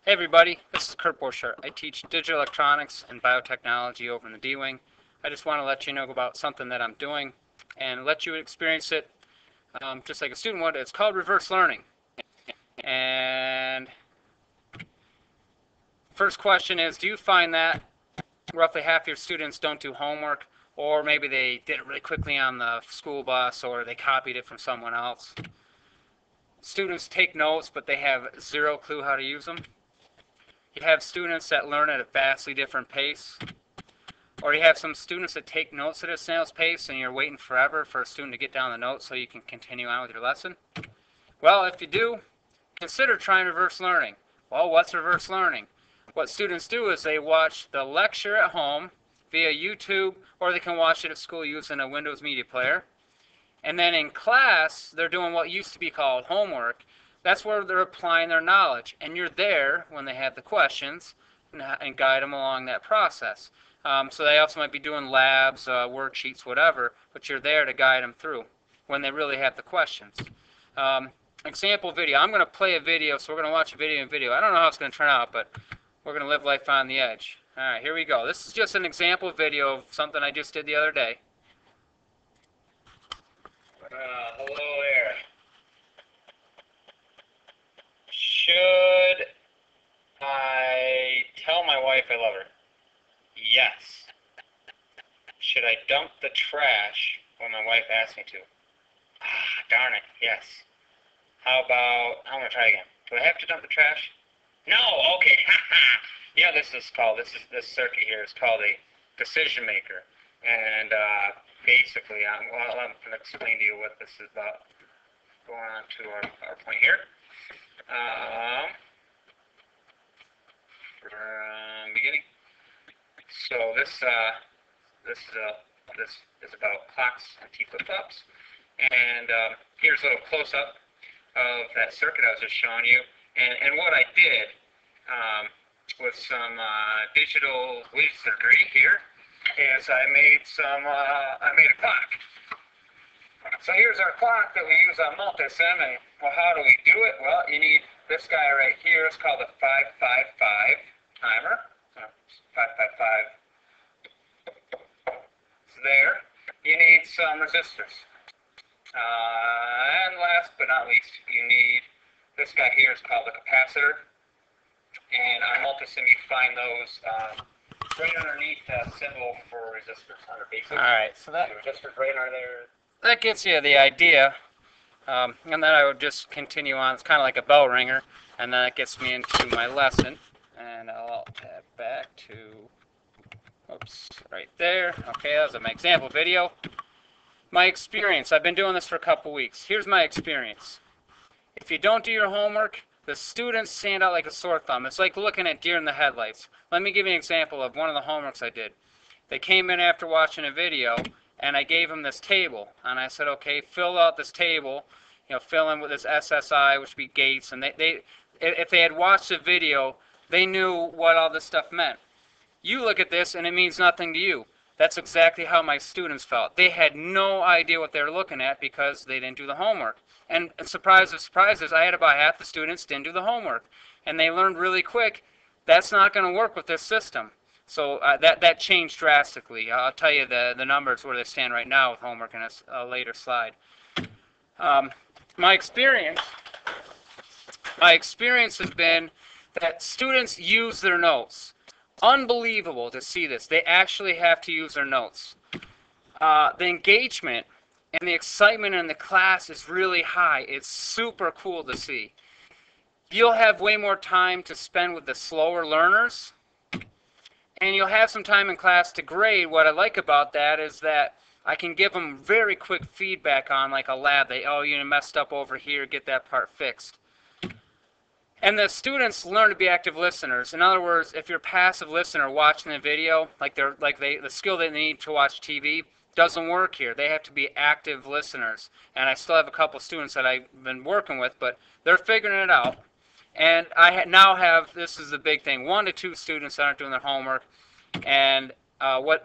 Hey everybody, this is Kurt Borchardt. I teach digital electronics and biotechnology over in the D-Wing. I just want to let you know about something that I'm doing and let you experience it just like a student would. It's called reverse learning. And first question is, do you find that roughly half your students don't do homework, or maybe they did it really quickly on the school bus, or they copied it from someone else? Students take notes, but they have zero clue how to use them. You have students that learn at a vastly different pace, or you have some students that take notes at a snail's pace and you're waiting forever for a student to get down the notes so you can continue on with your lesson. Well, if you do, consider trying reverse learning. Well, what's reverse learning? What students do is they watch the lecture at home via YouTube, or they can watch it at school using a Windows Media Player. And then in class, they're doing what used to be called homework. That's where they're applying their knowledge, and you're there when they have the questions and guide them along that process. So they also might be doing labs, worksheets, whatever, but you're there to guide them through when they really have the questions. Example video. I'm going to play a video, so we're going to watch a video. I don't know how it's going to turn out, but we're going to live life on the edge. All right, here we go. This is just an example video of something I just did the other day. Hello there. Should I tell my wife I love her? Yes. Should I dump the trash when my wife asks me to? Ah, darn it, yes. How about, I'm going to try again. Do I have to dump the trash? No, okay, yeah, this circuit here is called a decision maker. And basically, I'm going to explain to you what this is about. Going on to our point here. From beginning. So this is about clocks and T-flip-flops. And here's a little close-up of that circuit I was just showing you. And what I did with some digital leaf circuitry here is I made a clock. So here's our clock that we use on multisim, and well, how do we do it? Well, you need this guy right here. It's called a 555 timer. 555. It's there. You need some resistors. And last but not least, you need this guy here. It's called a capacitor. And on multisim, you find those right underneath that symbol for resistors under basic. All right, so that resistors right under there. That gets you the idea, and then I would just continue on. It's kind of like a bell ringer, and then it gets me into my lesson, and I'll tab back to, oops, right there. Okay, that was my example video. My experience, I've been doing this for a couple weeks. Here's my experience. If you don't do your homework, the students stand out like a sore thumb. It's like looking at deer in the headlights. Let me give you an example of one of the homeworks I did. They came in after watching a video, and I gave them this table, and I said, okay, fill out this table, fill in with this SSI, which would be gates, and if they had watched the video, they knew what all this stuff meant. You look at this, and it means nothing to you. That's exactly how my students felt. They had no idea what they were looking at because they didn't do the homework. And surprise of surprises, I had about half the students didn't do the homework, and they learned really quick, that's not going to work with this system. So that changed drastically. I'll tell you the numbers where they stand right now with homework in a later slide. My experience has been that students use their notes. Unbelievable to see this. They actually have to use their notes. The engagement and the excitement in the class is really high. It's super cool to see. You'll have way more time to spend with the slower learners, and you'll have some time in class to grade. What I like about that is that I can give them very quick feedback on, like a lab. Oh, you messed up over here, get that part fixed. And the students learn to be active listeners. In other words, if you're a passive listener watching the video, the skill they need to watch TV doesn't work here. They have to be active listeners. And I still have a couple students that I've been working with, but they're figuring it out. And I now have, this is the big thing, 1 to 2 students that aren't doing their homework. And what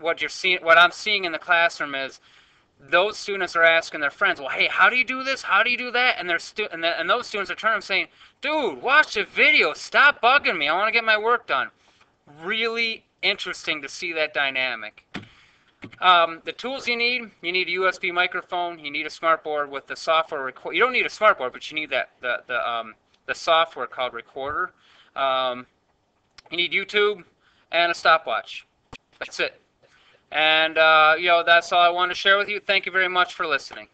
I'm seeing in the classroom is those students are asking their friends, well, hey, how do you do this? How do you do that? And and those students are turning and saying, dude, watch the video. Stop bugging me. I want to get my work done. Really interesting to see that dynamic. The tools you need a USB microphone, you need a smartboard with the software record. You don't need a smartboard, but you need the software called Recorder. You need YouTube and a stopwatch. That's it. And that's all I want to share with you. Thank you very much for listening.